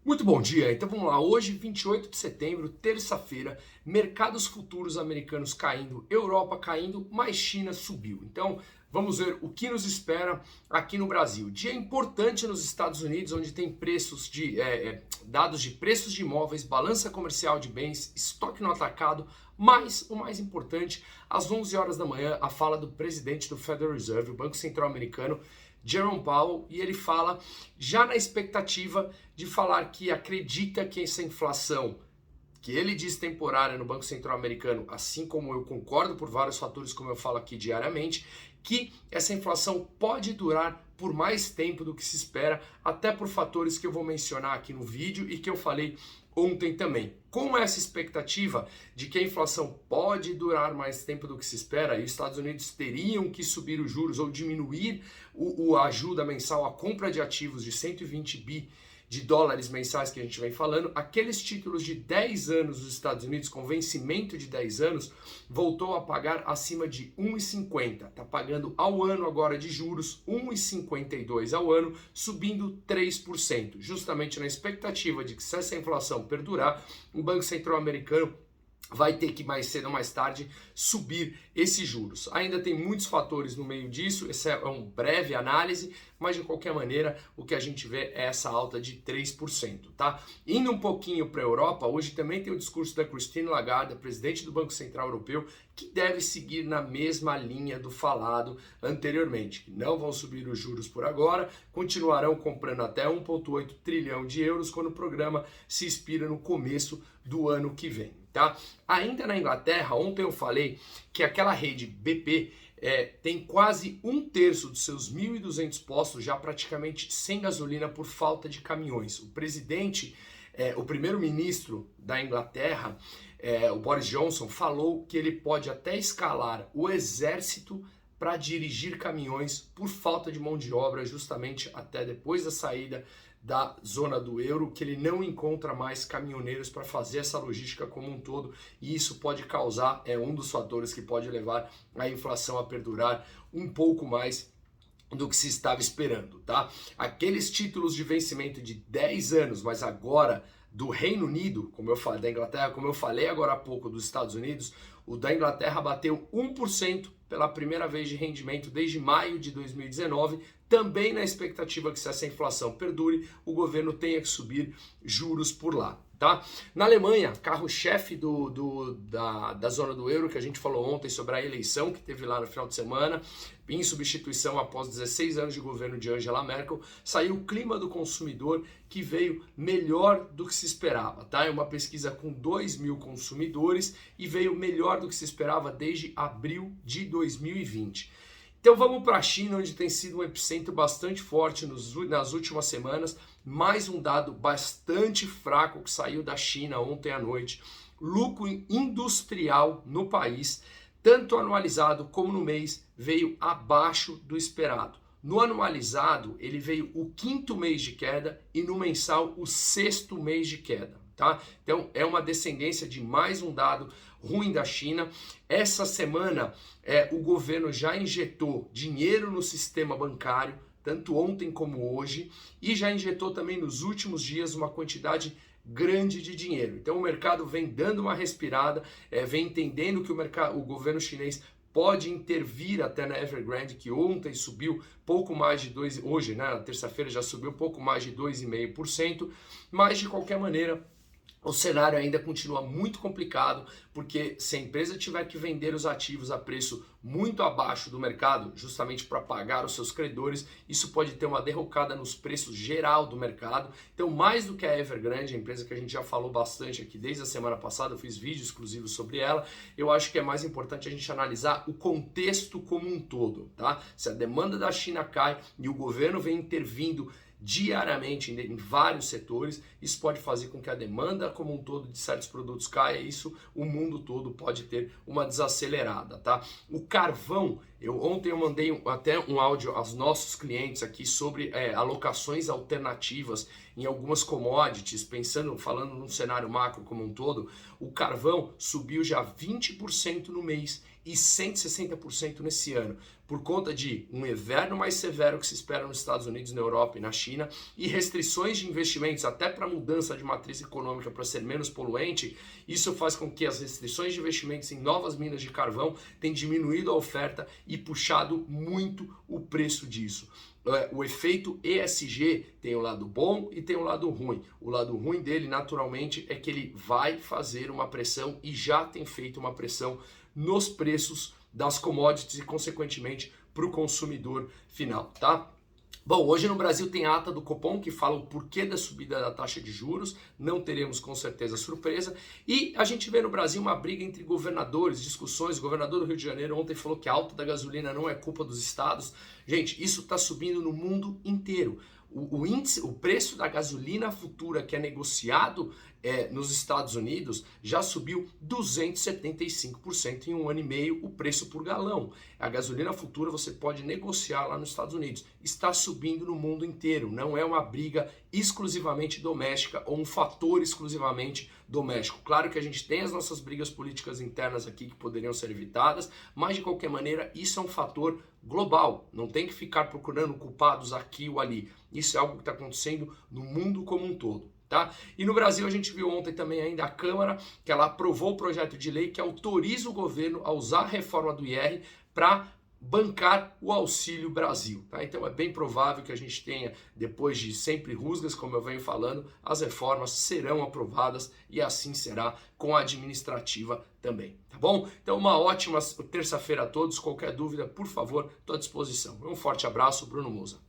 Muito bom dia, então vamos lá. Hoje, 28 de setembro, terça-feira, mercados futuros americanos caindo, Europa caindo, mas China subiu. Então vamos ver o que nos espera aqui no Brasil. Dia importante nos Estados Unidos, onde tem dados de preços de imóveis, balança comercial de bens, estoque no atacado, mas o mais importante, às 11 horas da manhã, a fala do presidente do Federal Reserve, o Banco Central Americano, Jerome Powell, e ele fala já na expectativa de falar que acredita que essa inflação, que ele diz temporária no Banco Central Americano, assim como eu concordo por vários fatores, como eu falo aqui diariamente, que essa inflação pode durar por mais tempo do que se espera, até por fatores que eu vou mencionar aqui no vídeo e que eu falei ontem também. Com essa expectativa de que a inflação pode durar mais tempo do que se espera e os Estados Unidos teriam que subir os juros ou diminuir a ajuda mensal, a compra de ativos de 120 bi de dólares mensais que a gente vem falando, aqueles títulos de 10 anos dos Estados Unidos, com vencimento de 10 anos, voltou a pagar acima de 1,50. Está pagando ao ano agora de juros 1,52 ao ano, subindo 3%. Justamente na expectativa de que se essa inflação perdurar, o Banco Central Americano vai ter que mais cedo ou mais tarde subir esses juros. Ainda tem muitos fatores no meio disso, essa é uma breve análise, mas de qualquer maneira o que a gente vê é essa alta de 3%, tá? Indo um pouquinho para a Europa, hoje também tem o discurso da Christine Lagarde, presidente do Banco Central Europeu, que deve seguir na mesma linha do falado anteriormente, que não vão subir os juros por agora, continuarão comprando até 1,8 trilhão de euros quando o programa se expira no começo do ano que vem. Tá? Ainda na Inglaterra, ontem eu falei que aquela rede BP tem quase um terço dos seus 1.200 postos já praticamente sem gasolina por falta de caminhões. O presidente, o primeiro-ministro da Inglaterra, o Boris Johnson, falou que ele pode até escalar o exército para dirigir caminhões por falta de mão de obra, justamente até depois da saída da zona do euro, que ele não encontra mais caminhoneiros para fazer essa logística como um todo, e isso pode causar, um dos fatores que pode levar a inflação a perdurar um pouco mais do que se estava esperando, tá? Aqueles títulos de vencimento de 10 anos, mas agora do Reino Unido, como eu falei, da Inglaterra, como eu falei agora há pouco dos Estados Unidos, o da Inglaterra bateu 1% pela primeira vez de rendimento desde maio de 2019, também na expectativa que se essa inflação perdure, o governo tenha que subir juros por lá. Tá? Na Alemanha, carro-chefe da zona do euro, que a gente falou ontem sobre a eleição que teve lá no final de semana, em substituição após 16 anos de governo de Angela Merkel, saiu o clima do consumidor que veio melhor do que se esperava. Tá? É uma pesquisa com 2.000 consumidores e veio melhor do que se esperava desde abril de 2020. Então vamos para a China, onde tem sido um epicentro bastante forte nas últimas semanas. Mais um dado bastante fraco que saiu da China ontem à noite. Lucro industrial no país, tanto anualizado como no mês, veio abaixo do esperado. No anualizado, ele veio o 5º mês de queda e no mensal o 6º mês de queda. Tá? Então é uma descendência de mais um dado ruim da China. Essa semana o governo já injetou dinheiro no sistema bancário, tanto ontem como hoje, e já injetou também nos últimos dias uma quantidade grande de dinheiro. Então o mercado vem dando uma respirada, vem entendendo que o governo chinês pode intervir até na Evergrande, que ontem subiu pouco mais de 2%, hoje, né, na terça-feira já subiu pouco mais de 2,5%, mas de qualquer maneira o cenário ainda continua muito complicado, porque se a empresa tiver que vender os ativos a preço muito abaixo do mercado, justamente para pagar os seus credores, isso pode ter uma derrocada nos preços geral do mercado. Então, mais do que a Evergrande, a empresa que a gente já falou bastante aqui desde a semana passada, eu fiz vídeo exclusivo sobre ela, eu acho que é mais importante a gente analisar o contexto como um todo, tá? Se a demanda da China cai e o governo vem intervindo diariamente em vários setores, isso pode fazer com que a demanda como um todo de certos produtos caia, e isso o mundo todo pode ter uma desacelerada, tá? O carvão Ontem eu mandei até um áudio aos nossos clientes aqui sobre alocações alternativas em algumas commodities, falando num cenário macro como um todo. O carvão subiu já 20% no mês e 160% nesse ano, por conta de um inverno mais severo que se espera nos Estados Unidos, na Europa e na China, e restrições de investimentos, até para mudança de matriz econômica para ser menos poluente. Isso faz com que as restrições de investimentos em novas minas de carvão tenham diminuído a oferta e puxado muito o preço disso. O efeito ESG tem o lado bom e tem o lado ruim. O lado ruim dele, naturalmente, é que ele vai fazer uma pressão e já tem feito uma pressão nos preços das commodities e, consequentemente, para o consumidor final, tá? Bom, hoje no Brasil tem a ata do Copom que fala o porquê da subida da taxa de juros, não teremos com certeza surpresa, e a gente vê no Brasil uma briga entre governadores, discussões. O governador do Rio de Janeiro ontem falou que a alta da gasolina não é culpa dos estados. Gente, isso está subindo no mundo inteiro. O preço da gasolina futura que é negociado nos Estados Unidos já subiu 275% em um ano e meio o preço por galão. A gasolina futura você pode negociar lá nos Estados Unidos. Está subindo no mundo inteiro, não é uma briga exclusivamente doméstica ou um fator exclusivamente doméstico. Claro que a gente tem as nossas brigas políticas internas aqui que poderiam ser evitadas, mas de qualquer maneira isso é um fator global, não tem que ficar procurando culpados aqui ou ali. Isso é algo que está acontecendo no mundo como um todo, tá? E no Brasil a gente viu ontem também ainda a Câmara, que ela aprovou o projeto de lei que autoriza o governo a usar a reforma do IR para bancar o Auxílio Brasil, tá? Então é bem provável que a gente tenha, depois de sempre rusgas, como eu venho falando, as reformas serão aprovadas e assim será com a administrativa também, tá bom? Então uma ótima terça-feira a todos. Qualquer dúvida, por favor, estou à disposição. Um forte abraço, Bruno Musa.